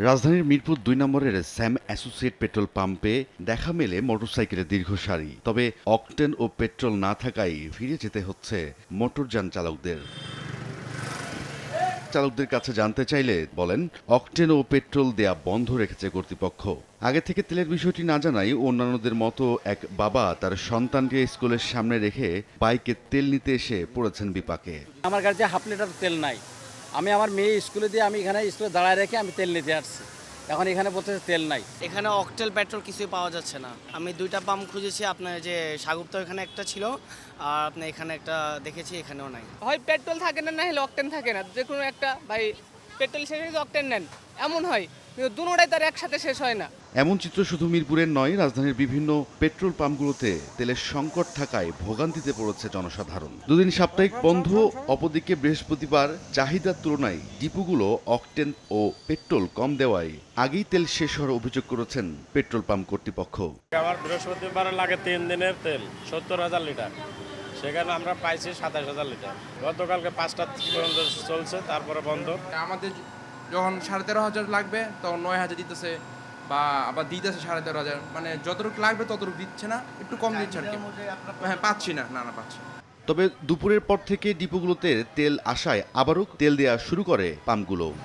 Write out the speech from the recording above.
রাজধানীর মিরপুর ২ নম্বরের Sam associate petrol পাম্পে দেখা মেলে মোটরসাইকেলের দীর্ঘ সারি। তবে অকটেন ও পেট্রোল না থাকায় ফিরে যেতে হচ্ছে মোটরযান চালকদের। চালকদের কাছে জানতে চাইলে বলেন, অকটেন ও পেট্রোল দেয়া বন্ধ রেখেছে কর্তৃপক্ষ। আগে থেকে তেলের বিষয়টি না জানাই অন্যান্যদের মতো এক বাবা তার সন্তানকে স্কুলের সামনে রেখে বাইকে তেল নিতে এসে পড়েছেন বিপাকে। আমার কাছে হাফ লিটার তেল নাই। আমি আমার মেয়ে স্কুলে দিয়ে আমি এখানে স্কুলে দাঁড়ায় রেখে আমি তেল নিতে আসছি। এখন এখানে বলতেছে তেল নাই। এখানে অকটেল পেট্রোল কিছুই পাওয়া যাচ্ছে না। আমি 2টা পাম্প খুঁজেছি, আপনার যে সাগুপ্তা এখানে একটা ছিল, আর আপনি এখানে একটা দেখেছি, এখানেও নাই। হয় পেট্রোল থাকে না, না হলে অকটেন থাকে না, যে কোনো একটা। ভাই পেট্রোল শেষ হয়ে অকটেন নেন, এমন হয়, কিন্তু দুটোটাই তার একসাথে শেষ হয় না। এমন চিত্র শুধু মিরপুরের নয়, রাজধানীর বিভিন্ন পেট্রোল পাম্পগুলোতে তেলের সংকট থাকায় ভোগান্তিতে পড়েছে জনসাধারণ। দুদিন সাপ্তাহিক বন্ধ, অপরদিকে বৃহস্পতিবার চাহিদার তুলনায় ডিপুগুলো অকটেন ও পেট্রোল কম দেওয়ায় আগেই তেল শেষ হওয়ার অভিযোগ করেছেন পেট্রোল পাম্প কর্তৃপক্ষ। আমার বৃহস্পতিবার লাগে 3 দিনের তেল 70,000 লিটার, সেখানে আমরা পাইছি 27,000 লিটার। গতকালকে 5টা পর্যন্ত চলছে, তারপরে বন্ধ। আমাদের যখন 13,500 লাগবে তখন 9,000 দিতেছে, বা আবার দিতেছে 13,500, মানে যতটুকু লাগবে ততটুকু দিচ্ছে না, একটু কম দিচ্ছে আর কি। হ্যাঁ, পাচ্ছি না, পাচ্ছি না। তবে দুপুরের পর থেকে ডিপোগুলোতে তেল আসায় আবারও তেল দেওয়া শুরু করে পাম্পগুলো।